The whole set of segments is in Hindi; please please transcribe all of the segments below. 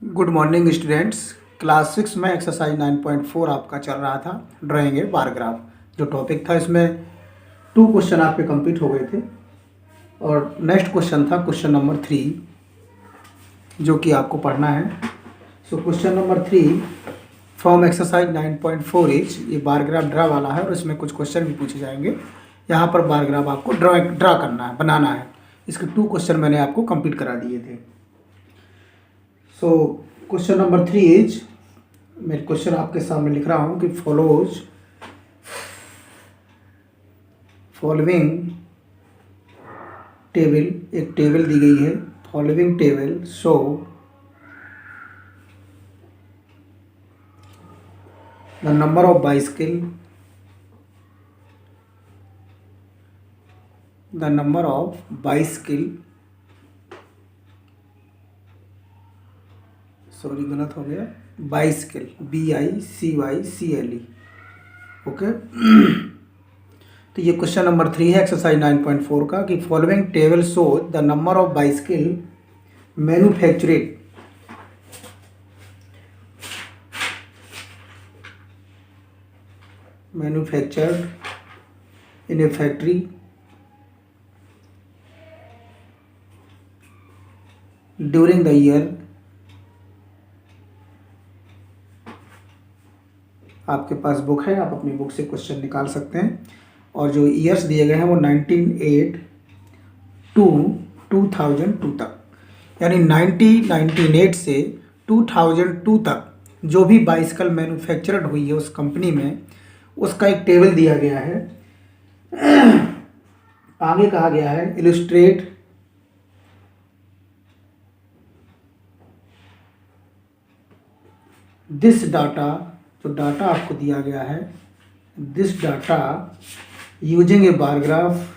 Good morning students. क्लास 6 में एक्सरसाइज 9.4 आपका चल रहा था, ड्राइंग ए बार ग्राफ। जो टॉपिक था इसमें 2 क्वेश्चन आपके कंप्लीट हो गए थे और नेक्स्ट क्वेश्चन था क्वेश्चन नंबर 3 जो कि आपको पढ़ना है। So question number 3 from exercise 9.4 is, ये बार ग्राफ ड्रा वाला है और इसमें कुछ क्वेश्चन भी पूछे जाएंगे। यहाँ पर बार ग्राफ आपको ड्रा करना है, बनाना है। इसके 2 क्वेश्चन मैंने आपको कंप्लीट करा दिए थे। सो क्वेश्चन नंबर 3 इज, मैं क्वेश्चन आपके सामने लिख रहा हूँ कि फॉलोइंग टेबल, एक टेबल दी गई है। Following table show the number of bicycle, sorry गलत हो गया, बाइसिकल BICYCLE। ओके तो ये क्वेश्चन नंबर 3 है एक्सरसाइज 9.4 का कि following table show the number of bicycle manufactured in a factory during the year, आपके पास बुक है, आप अपनी बुक से क्वेश्चन निकाल सकते हैं। और जो ईयर्स दिए गए हैं वो 1908 टू 2002 तक, यानी 1998 से 2002 तक जो भी बाइसिकल मैन्युफैक्चर्ड हुई है उस कंपनी में, उसका एक टेबल दिया गया है। आगे कहा गया है इलस्ट्रेट दिस डाटा, जो डाटा आपको दिया गया है, this data using a bar graph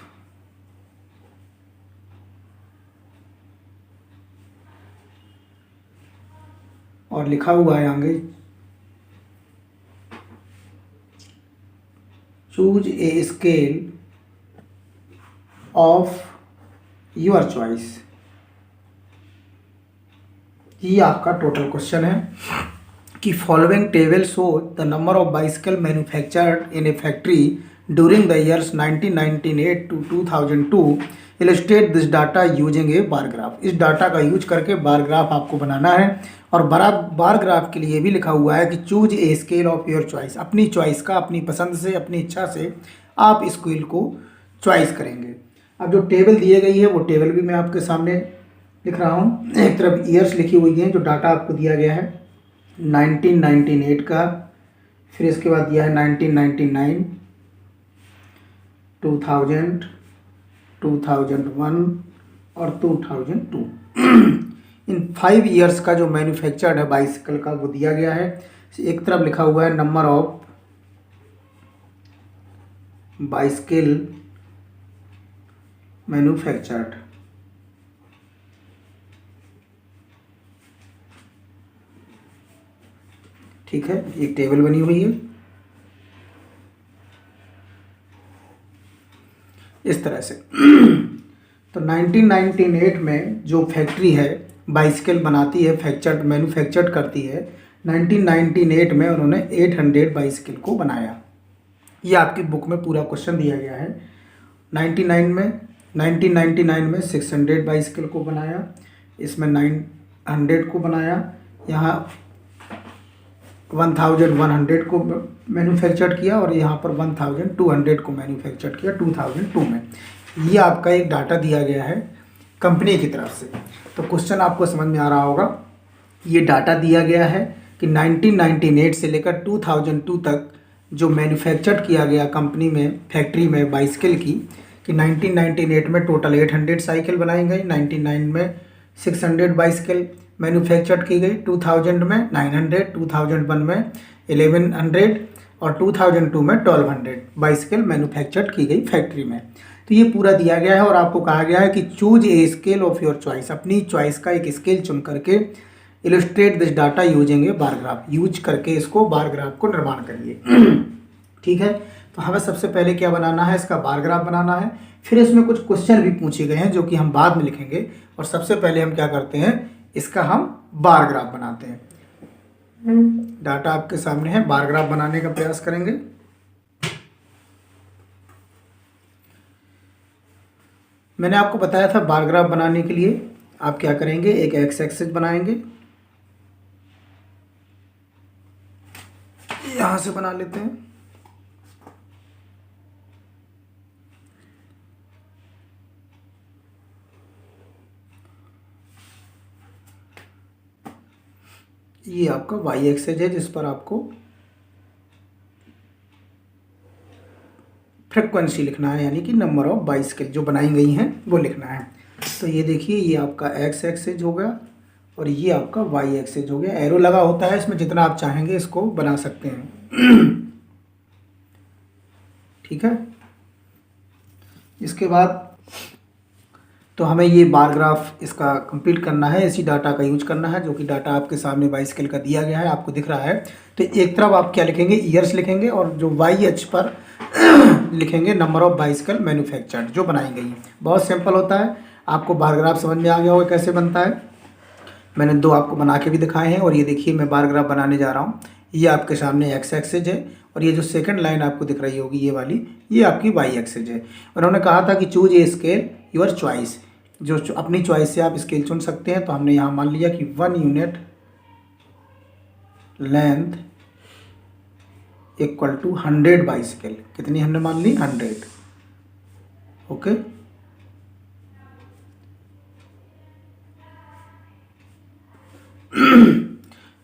और लिखा हुआ है आगे choose a scale of your choice. ये आपका टोटल क्वेश्चन है कि following table show the number of bicycle manufactured in a factory during the years 1998 to 2002, illustrate this data using a bar graph. इस डाटा का यूज करके बार ग्राफ आपको बनाना है। और बार ग्राफ के लिए भी लिखा हुआ है कि choose a scale of your choice, अपनी चॉइस का, अपनी पसंद से, अपनी इच्छा से आप स्केल को चॉइस करेंगे। अब जो टेबल दिए गई है वो टेबल भी मैं आपके सामने लिख रहा हूँ। एक तरफ ईयर्स लिखी हुई हैं, जो डाटा आपको दिया गया है 1998 का, फिर इसके बाद दिया है 1999, 2000, 2001 और 2002। इन 5 ईयर्स का जो मैन्युफैक्चर्ड है बाइसिकल का वो दिया गया है। एक तरफ लिखा हुआ है नंबर ऑफ बाइसिकल मैन्युफैक्चर्ड, ठीक है, एक टेबल बनी हुई है इस तरह से। तो 1998 में जो फैक्ट्री है बाइसिकल बनाती है, मैन्युफैक्चर्ड करती है, 1998 में उन्होंने 800 बाइसिकल को बनाया। ये आपकी बुक में पूरा क्वेश्चन दिया गया है। 1999 में 600 बाइसिकल को बनाया, इसमें 900 को बनाया, यहाँ 1100 को मैन्युफैक्चर्ड किया और यहाँ पर 1200 को मैन्युफैक्चर्ड किया 2002 में। ये आपका एक डाटा दिया गया है कंपनी की तरफ से। तो क्वेश्चन आपको समझ में आ रहा होगा। ये डाटा दिया गया है कि 1998 से लेकर 2002 तक जो मैन्युफैक्चर्ड किया गया कंपनी में, फैक्ट्री में बाइसिकल की, कि 1998 में टोटल 800 साइकिल बनाई गई, 99 में 600 बाइसिकल मैन्युफैक्चर्ड की गई, 2000 में 900, 2001 में 1100 और 2002 में 1200 बाइसिकल मैन्युफैक्चर्ड की गई फैक्ट्री में। तो ये पूरा दिया गया है और आपको कहा गया है कि choose a scale of your choice, अपनी चॉइस का एक स्केल चुन करके illustrate this data using a bar graph, use करके इसको बार ग्राफ को निर्माण करिए। ठीक है, तो हमें सबसे पहले क्या बनाना है, इसका बार ग्राफ बनाना है। फिर इसमें कुछ क्वेश्चन भी पूछे गए हैं जो कि हम बाद में लिखेंगे। और सबसे पहले हम क्या करते हैं, इसका हम बार ग्राफ बनाते हैं। डाटा आपके सामने है, बार ग्राफ बनाने का प्रयास करेंगे। मैंने आपको बताया था बार ग्राफ बनाने के लिए आप क्या करेंगे, एक एक्स एक्सिस बनाएंगे, यहां से बना लेते हैं। ये आपका वाई एक्सिस है जिस पर आपको फ्रिक्वेंसी लिखना है, यानी कि नंबर ऑफ बाइसिकल जो बनाई गई हैं वो लिखना है। तो ये देखिए, ये आपका एक्स एक्सिस हो गया और ये आपका वाई एक्सिस हो गया। एरो लगा होता है इसमें, जितना आप चाहेंगे इसको बना सकते हैं। ठीक है, इसके बाद तो हमें ये बार ग्राफ इसका कंप्लीट करना है, इसी डाटा का यूज करना है, जो कि डाटा आपके सामने बाइसिकल का दिया गया है, आपको दिख रहा है। तो एक तरफ आप क्या लिखेंगे, ईयर्स लिखेंगे, और जो वाई अक्ष पर लिखेंगे नंबर ऑफ बाइसिकल मैन्युफैक्चर्ड जो बनाई गई है। बहुत सिंपल होता है, आपको बार ग्राफ समझ में आ गया होगा कैसे बनता है। मैंने दो आपको बना के भी दिखाए हैं, और ये देखिए मैं बार ग्राफ बनाने जा रहा हूँ। ये आपके सामने एक्स एक्सिस है, और ये जो सेकंड लाइन आपको दिख रही होगी ये वाली, ये आपकी वाई एक्सिस है। उन्होंने कहा था कि choose a scale your choice, जो अपनी चॉइस से आप स्केल चुन सकते हैं। तो हमने यहाँ मान लिया कि 1 unit length equal to 100 bicycle. कितनी हमने मान ली, 100। ओके,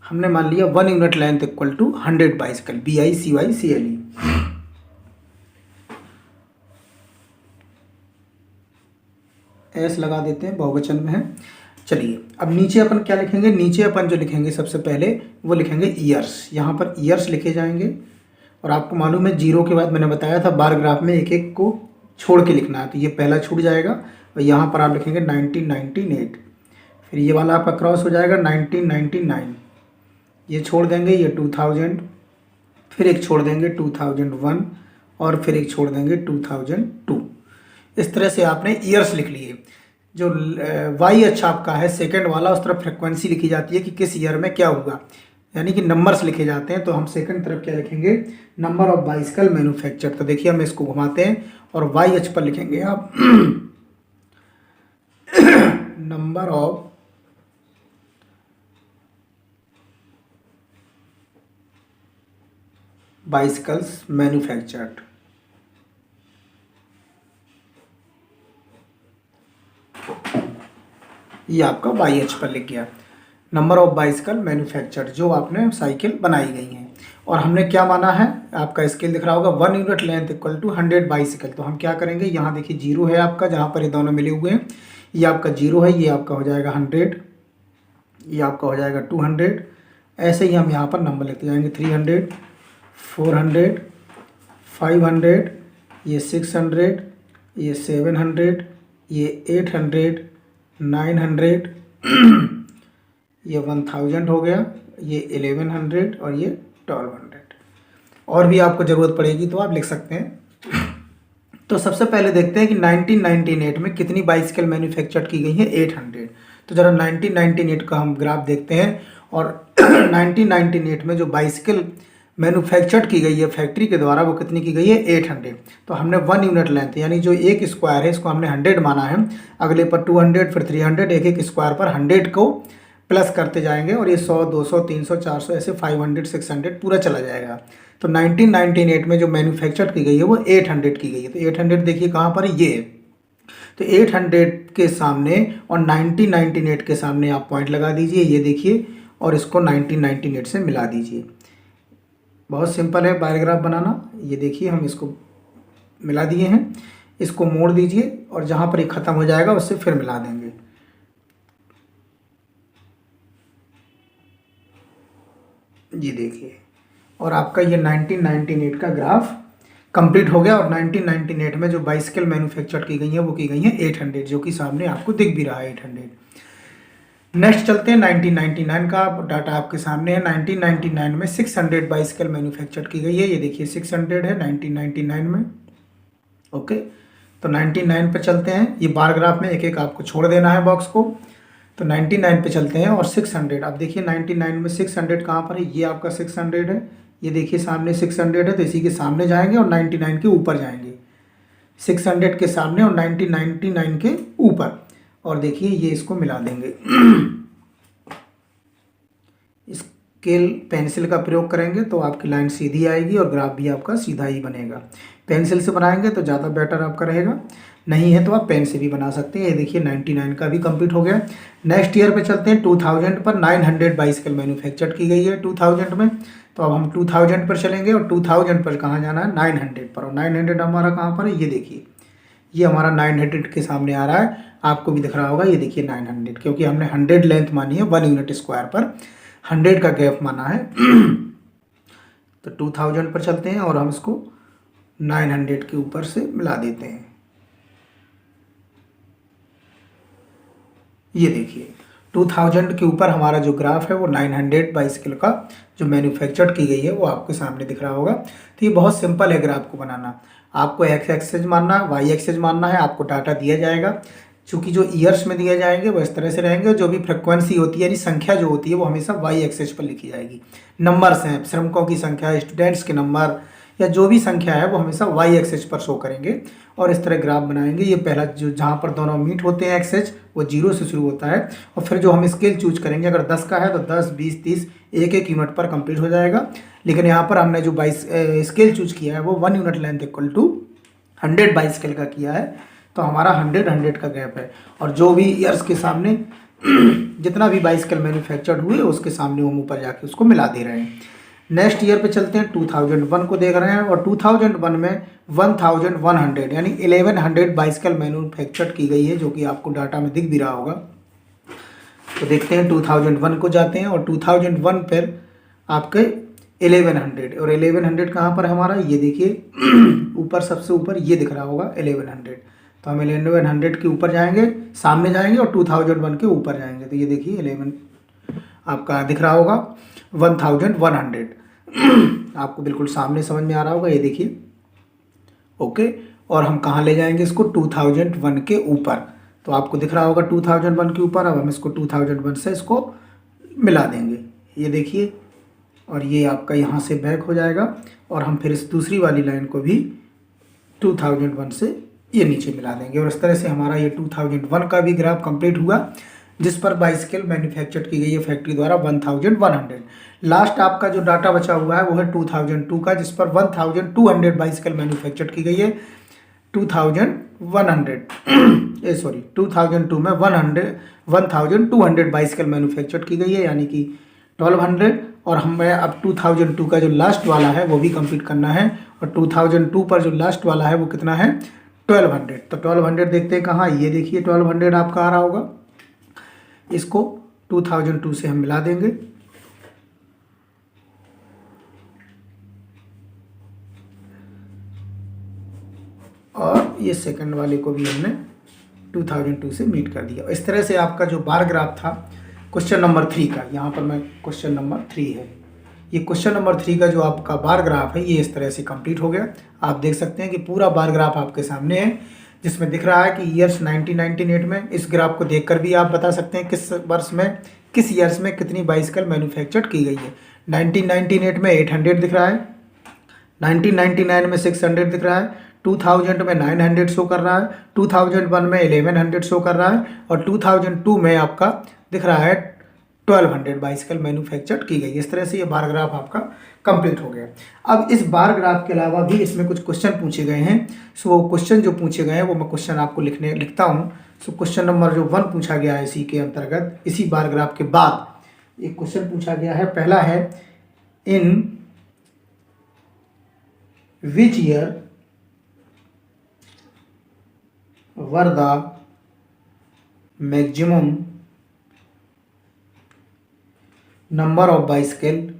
हमने मान लिया 1 unit length equal to 100 bicycle, BICYCLE। S लगा देते हैं, बहुवचन में है। चलिए अब नीचे अपन क्या लिखेंगे, नीचे अपन जो लिखेंगे सबसे पहले वो लिखेंगे ईयर्स। यहाँ पर ईयर्स लिखे जाएंगे, और आपको मालूम है जीरो के बाद मैंने बताया था बार ग्राफ में एक एक को छोड़ के लिखना है, तो ये पहला छूट जाएगा, और यहाँ पर आप लिखेंगे 1998। फिर ये वाला आपका क्रॉस हो जाएगा 1999, ये छोड़ देंगे, ये 2000, फिर एक छोड़ देंगे 2001, और फिर एक छोड़ देंगे 2002। इस तरह से आपने ईयर्स लिख लिए। जो वाई अच्छा आपका है सेकंड वाला, उस तरफ फ्रिक्वेंसी लिखी जाती है कि किस ईयर में क्या हुआ, यानी कि नंबर्स लिखे जाते हैं। तो हम सेकंड तरफ क्या लिखेंगे, नंबर ऑफ बाइसिकल मैन्युफैक्चर। तो देखिए हम इसको घुमाते हैं और वाई अक्ष पर लिखेंगे आप नंबर ऑफ बाइसिकल्स मैन्युफैक्चर्ड। ये आपका वाई अक्ष पर लिख गया, नंबर ऑफ बाइसिकल मैन्युफैक्चर्ड जो आपने साइकिल बनाई गई हैं। और हमने क्या माना है, आपका स्केल दिख रहा होगा 1 unit length equal to 100 bicycle. तो हम क्या करेंगे, यहाँ देखिए जीरो है आपका, जहाँ पर ये दोनों मिले हुए हैं, ये आपका जीरो है, ये आपका हो जाएगा 100, ये आपका हो जाएगा 200। ऐसे ही हम यहाँ पर नंबर लिखते जाएंगे 300, 400, 500, ये 600, ये 700, ये 800, 900, ये 1000 हो गया, ये 1100, और ये 1200। और भी आपको ज़रूरत पड़ेगी तो आप लिख सकते हैं। तो सबसे पहले देखते हैं कि 1998 में कितनी बाइसिकल मैन्युफैक्चर्ड की गई है, 800। तो ज़रा 1998 का हम ग्राफ देखते हैं, और 1998 में जो बाइसिकल मैन्युफैक्चर्ड की गई है फैक्ट्री के द्वारा वो कितनी की गई है, 800। तो हमने 1 यूनिट लेंथ यानी जो एक स्क्वायर है इसको हमने 100 माना है, अगले पर 200, फिर 300, एक एक स्क्वायर पर 100 को प्लस करते जाएंगे, और ये 100, 200, 300, 400 ऐसे 500, 600 पूरा चला जाएगा। तो 1998 में जो मैन्युफैक्चर्ड की गई है वो 800 की गई है। तो 800 देखिए कहाँ पर ये है, तो 800 के सामने और 1998 के सामने आप पॉइंट लगा दीजिए, ये देखिए, और इसको 1998 से मिला दीजिए। बहुत सिंपल है बायोग्राफ बनाना। ये देखिए हम इसको मिला दिए हैं, इसको मोड़ दीजिए, और जहाँ पर ये ख़त्म हो जाएगा उससे फिर मिला देंगे। ये देखिए, और आपका ये 1998 का ग्राफ कंप्लीट हो गया। और 1998 में जो बाइसिकल मैन्युफैक्चर की गई है वो की गई है 800, जो कि सामने आपको दिख भी रहा है 800। नेक्स्ट चलते हैं 1999 का डाटा आपके सामने है। 1999 में 600 बाइसिकल मैन्युफैक्चर की गई है, ये देखिए 600 है 1999 में। ओके, तो 99 पे चलते हैं। ये बार ग्राफ में एक एक आपको छोड़ देना है बॉक्स को। तो 99 पे चलते हैं और 600, अब देखिए 99 में 600 कहाँ पर है, ये आपका 600 है, ये देखिए सामने 600 है, तो इसी के सामने जाएंगे और 99 के ऊपर जाएंगे, 600 के सामने और 99 के ऊपर, और देखिए ये इसको मिला देंगे। स्केल पेंसिल का प्रयोग करेंगे तो आपकी लाइन सीधी आएगी और ग्राफ भी आपका सीधा ही बनेगा। पेंसिल से बनाएंगे तो ज़्यादा बेटर आपका रहेगा, नहीं है तो आप पेन से भी बना सकते हैं। ये देखिए 99 का भी कंप्लीट हो गया। नेक्स्ट ईयर पे चलते हैं 2000 पर। 900 बाइसिकल मैन्युफैक्चर की गई है 2000 में, तो अब हम 2000 पर चलेंगे और 2000 पर कहाँ जाना है, 900 पर, और 900 हमारा कहाँ पर है, ये देखिए ये हमारा 900 के सामने आ रहा है, आपको भी दिख रहा होगा, ये देखिए 900, क्योंकि हमने 100 लेंथ मानी है 1 यूनिट स्क्वायर पर, 100 का गैप माना है। तो 2000 पर चलते हैं और हम इसको 900 के ऊपर से मिला देते हैं। ये देखिए 2000 के ऊपर हमारा जो ग्राफ है वो 900 बाइसिकल का जो मैन्युफैक्चर्ड की गई है वो आपके सामने दिख रहा होगा। तो ये बहुत सिंपल है ग्राफ को बनाना, आपको एक्स एक्सेस मानना है, वाई एक्सेस मानना है, आपको डाटा दिया जाएगा, चूँकि जो ईयर्स में दिए जाएंगे वो इस तरह से रहेंगे, और जो भी फ्रिक्वेंसी होती है यानी संख्या जो होती है वो हमेशा वाई एक्सेस पर लिखी जाएगी। नंबर्स हैं, श्रमिकों की संख्या, स्टूडेंट्स के नंबर, या जो भी संख्या है वो हमेशा वाई एक्सेस पर शो करेंगे, और इस तरह ग्राफ बनाएंगे। ये पहला जो जहाँ पर दोनों मीट होते हैं एक्सेस वो 0 से शुरू होता है, और फिर जो हम स्केल चूज करेंगे, अगर 10 का है तो 10, 20, 30 एक यूनिट पर कंप्लीट हो जाएगा। लेकिन यहाँ पर हमने जो स्केल चूज किया है वो 1 unit length equal to 100 bicycle का किया है, तो हमारा 100 का गैप है, और जो भी ईयर्स के सामने जितना भी बाइसिकल मैन्युफैक्चर्ड हुए उसके सामने हम ऊपर जाके उसको मिला दे रहे हैं। नेक्स्ट ईयर पे चलते हैं, 2001 को देख रहे हैं, और 2001 में 1100 यानी 1100 बाइसिकल मैन्युफैक्चर्ड की गई है, जो कि आपको डाटा में दिख भी रहा होगा। तो देखते हैं 2001 को जाते हैं, और 2001 पर आपके 1100, और 1100 कहाँ पर है हमारा, ये देखिए ऊपर सबसे ऊपर ये दिख रहा होगा 1100, तो हम 1100 के ऊपर जाएंगे, सामने जाएंगे और 2001 के ऊपर जाएंगे, तो ये देखिए 11 आपका दिख रहा होगा 1100 आपको बिल्कुल सामने समझ में आ रहा होगा, ये देखिए ओके। और हम कहाँ ले जाएंगे इसको, 2001 के ऊपर, तो आपको दिख रहा होगा 2001 के ऊपर। अब हम इसको 2001 से इसको मिला देंगे, ये देखिए, और ये आपका यहाँ से बैक हो जाएगा, और हम फिर इस दूसरी वाली लाइन को भी 2001 से ये नीचे मिला देंगे, और इस तरह से हमारा ये 2001 का भी ग्राफ कंप्लीट हुआ, जिस पर बाइसिकल मैन्युफैक्चर की गई है फैक्ट्री द्वारा 1100। लास्ट आपका जो डाटा बचा हुआ है वो है 2002 का, जिस पर 1200 बाइसिकल मैन्युफैक्चर की गई है 2002 में 1200 बाइसिकल मैन्युफैक्चर की गई है, यानी कि 1200, और हमें अब 2002 का जो लास्ट वाला है वो भी कंप्लीट करना है, और 2002 पर जो लास्ट वाला है वो कितना है, 1200। तो 1200 देखते हैं कहाँ, ये देखिए 1200 आपका आ रहा होगा, इसको 2002 से हम मिला देंगे, और ये सेकंड वाले को भी हमने 2002 से मीट कर दिया। इस तरह से आपका जो बार ग्राफ था क्वेश्चन नंबर 3 का, यहाँ पर मैं क्वेश्चन नंबर 3 है, ये क्वेश्चन नंबर 3 का जो आपका बार ग्राफ है ये इस तरह से कंप्लीट हो गया। आप देख सकते हैं कि पूरा बार ग्राफ आपके सामने है, जिसमें दिख रहा है कि ईयर्स 1998 में। इस ग्राफ को देखकर भी आप बता सकते हैं किस वर्ष में, किस ईयर्स में कितनी बाइसिकल मैन्युफैक्चर्ड की गई है। 1998 में 800 दिख रहा है, 1999 में 600 दिख रहा है, 2000 में 900 शो कर रहा है, 2001 में 1100 शो कर रहा है, और 2002 में आपका दिख रहा है 1200 बाइसिकल मैन्युफैक्चर्ड की गई। इस तरह से ये बार ग्राफ आपका कंप्लीट हो गया। अब इस बार ग्राफ के अलावा भी इसमें कुछ क्वेश्चन पूछे गए हैं, सो वो क्वेश्चन जो पूछे गए हैं वो मैं क्वेश्चन आपको लिखता हूँ। सो क्वेश्चन नंबर जो 1 पूछा गया है इसी के अंतर्गत, इसी बार ग्राफ के बाद एक क्वेश्चन पूछा गया है। पहला है, in which year were the maximum number of bicycle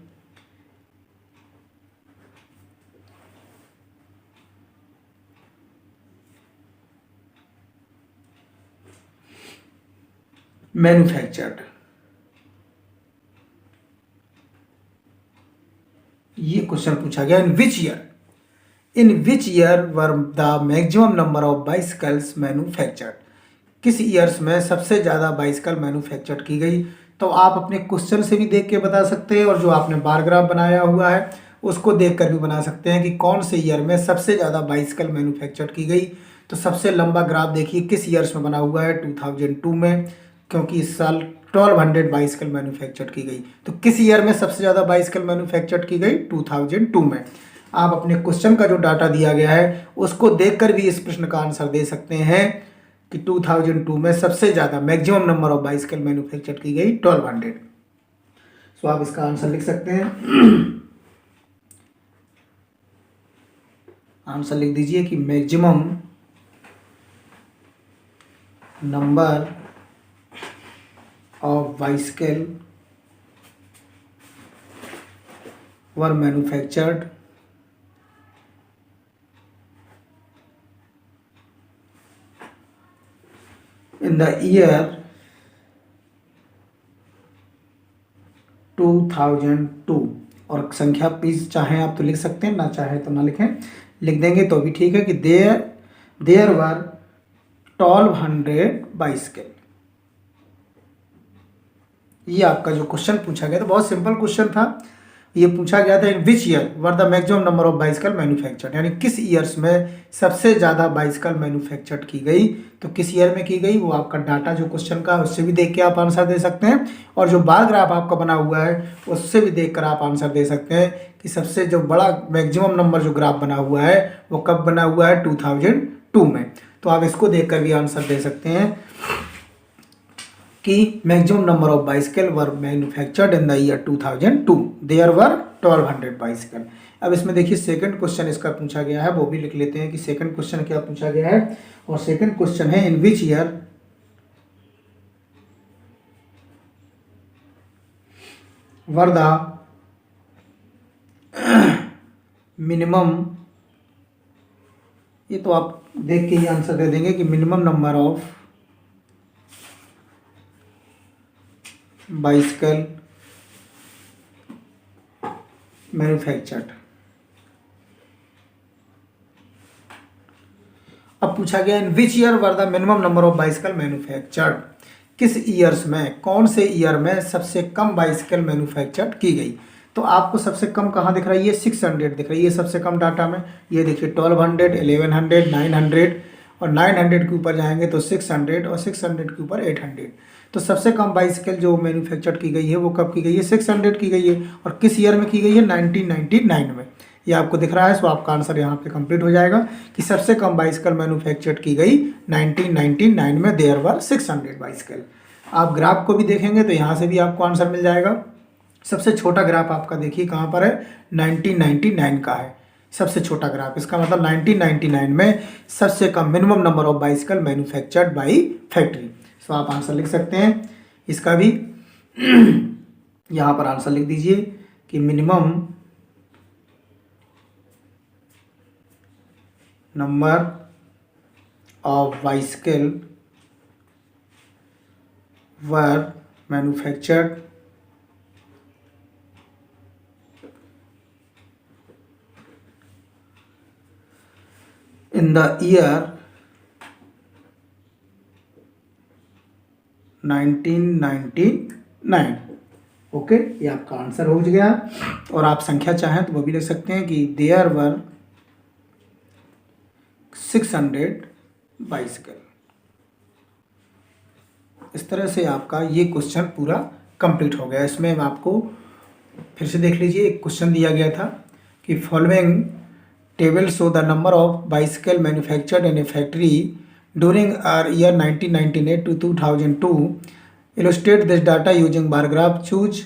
manufactured। ये क्वेश्चन पूछा गया, in which year were the maximum number of bicycles manufactured, किस ईयर्स में सबसे ज़्यादा बाइसिकल मैन्युफैक्चर की गई। तो आप अपने क्वेश्चन से भी देख के बता सकते हैं और जो आपने बार ग्राफ बनाया हुआ है उसको देख कर भी बना सकते हैं कि कौन से ईयर में सबसे ज़्यादा बाइसिकल मैन्युफैक्चर की गई। तो सबसे लंबा ग्राफ देखिए किस ईयर्स में बना हुआ है, 2002 में, क्योंकि इस साल 1200 बाइसिकल मैन्युफैक्चर की गई। तो किस ईयर में सबसे ज़्यादा बाइसिकल मैन्युफैक्चर की गई, 2002 में। आप अपने क्वेश्चन का जो डाटा दिया गया है उसको देखकर भी इस प्रश्न का आंसर दे सकते हैं कि 2002 में सबसे ज़्यादा maximum number of bicycle manufacture की गई 1200। सो आप इसका आंसर लिख सकते हैं। आंसर लिख दीजिए कि maximum number of bicycle were manufactured in the year 2002। और संख्या प्लीज चाहें आप तो लिख सकते हैं, ना चाहे तो ना लिखें, लिख देंगे तो भी ठीक है कि देयर वर 1200 बाइसिकल। ये आपका जो क्वेश्चन पूछा गया था बहुत सिंपल क्वेश्चन था। ये पूछा गया था in which year were the maximum number of bicycle manufactured, यानी किस ईयर्स में सबसे ज़्यादा बाइसिकल मैन्युफैक्चर्ड की गई। तो किस ईयर में की गई वो आपका डाटा जो क्वेश्चन का उससे भी देख के आप आंसर दे सकते हैं, और जो बार ग्राफ आपका बना हुआ है उससे भी देख कर आप आंसर दे सकते हैं कि सबसे जो बड़ा मैक्सिमम नंबर जो ग्राफ बना हुआ है वो कब बना हुआ है, 2002 में। तो आप इसको देख कर भी आंसर दे सकते हैं कि maximum number of bicycle were manufactured in the year 2002, there were 1200 bicycle. अब इसमें देखिए सेकंड क्वेश्चन इसका पूछा गया है, वो भी लिख लेते हैं कि सेकंड क्वेश्चन क्या पूछा गया है। और सेकंड क्वेश्चन है in which year were the minimum, ये तो आप देख के ही आंसर दे देंगे कि minimum number of bicycle manufactured. अब पूछा गया in which year were the minimum number of bicycle manufactured, किस ईयर्स में, कौन से ईयर में सबसे कम बाइसिकल मैन्युफैक्चर्ड की गई। तो आपको सबसे कम कहाँ दिख रहा है, ये 600 दिख रही है सबसे कम डाटा में। ये देखिए 1200, 1100, 900, और 900 के ऊपर जाएंगे तो 600, और 600 के ऊपर 800। तो सबसे कम बाइसिकल जो मैन्युफैक्चर की गई है वो कब की गई है, 600 की गई है। और किस ईयर में की गई है, 1999 में। ये आपको दिख रहा है। सो आपका आंसर यहाँ पे कंप्लीट हो जाएगा कि सबसे कम बाइसिकल मैन्युफैक्चर की गई 1999 में, देयर वर 600 बाइसिकल। आप ग्राफ को भी देखेंगे तो यहाँ से भी आपको आंसर मिल जाएगा। सबसे छोटा ग्राफ आपका देखिए कहाँ पर है, 1999 का है सबसे छोटा ग्राफ। इसका मतलब 1999 में सबसे कम minimum number of bicycle manufactured by factory. So आप आंसर लिख सकते हैं इसका भी। यहाँ पर आंसर लिख दीजिए कि minimum number of bicycle were manufactured in the year 1999। Okay, ये आपका आंसर हो गया। और आप संख्या चाहें तो वो भी लिख सकते हैं कि देयर वर 600 बाइसिकल। इस तरह से आपका ये क्वेश्चन पूरा कंप्लीट हो गया। इसमें आपको फिर से देख लीजिए, एक क्वेश्चन दिया गया था कि following table show the number of bicycle manufactured in a factory during our year 1998 to 2002। Illustrate this data using bar graph, choose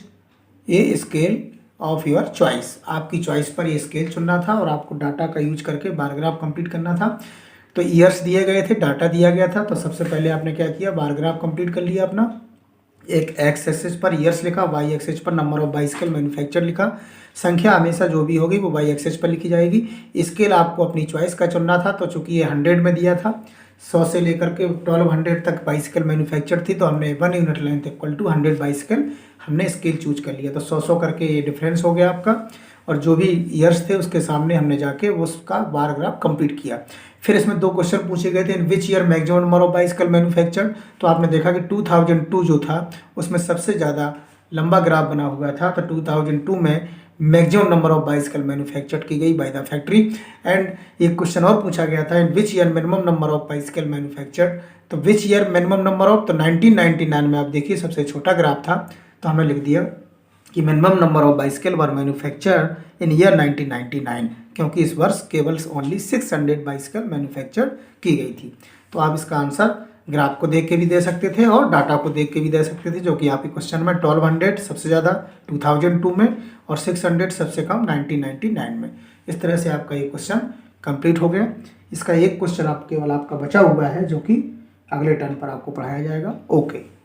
a scale of your choice. आपकी चॉइस पर ये स्केल चुनना था और आपको डाटा का यूज करके बार ग्राफ कंप्लीट करना था। तो ईयर्स दिए गए थे, डाटा दिया गया था। तो सबसे पहले आपने क्या किया, बार ग्राफ कंप्लीट कर लिया अपना। एक एक्स एक्सिस पर ईयर्स लिखा, वाई एक्सिस पर नंबर ऑफ बाइसिकल मैन्युफैक्चर लिखा। संख्या हमेशा जो भी होगी वो वाई एक्सिस पर लिखी जाएगी। स्केल आपको अपनी चॉइस का चुनना था, तो चूंकि ये 100 में दिया था, 100 से लेकर के 1200 तक बाइसिकल मैन्युफैक्चर थी, तो हमने 1 unit length equal to 100 bicycle हमने स्केल चूज कर लिया। तो 100 करके ये डिफरेंस हो गया आपका, और जो भी ईयर्स थे उसके सामने हमने जाके उसका बार ग्राफ कंप्लीट किया। फिर इसमें 2 क्वेश्चन पूछे गए थे, in which year maximum number of bicycle manufactured. तो आपने देखा कि 2002 जो था उसमें सबसे ज़्यादा लंबा ग्राफ बना हुआ था। तो 2002 में maximum number of bicycle manufactured की गई बाय द फैक्ट्री। एंड एक क्वेश्चन और पूछा गया था, in which year minimum number of bicycle manufactured. तो which year minimum number of, तो 1999 में आप देखिए सबसे छोटा ग्राफ था, तो हमने लिख दिया कि minimum number of bicycle were manufactured in year 1999, क्योंकि इस वर्ष केवल ओनली 600 बाइसिकल मैन्युफैक्चर की गई थी। तो आप इसका आंसर ग्राफ को देख के भी दे सकते थे और डाटा को देख के भी दे सकते थे, जो कि यहाँ पे क्वेश्चन में 1200 सबसे ज़्यादा 2002 में और 600 सबसे कम 1999 में। इस तरह से आपका ये क्वेश्चन कंप्लीट हो गया। इसका एक क्वेश्चन आप केवल आपका बचा हुआ है, जो कि अगले टर्न पर आपको पढ़ाया जाएगा। ओके।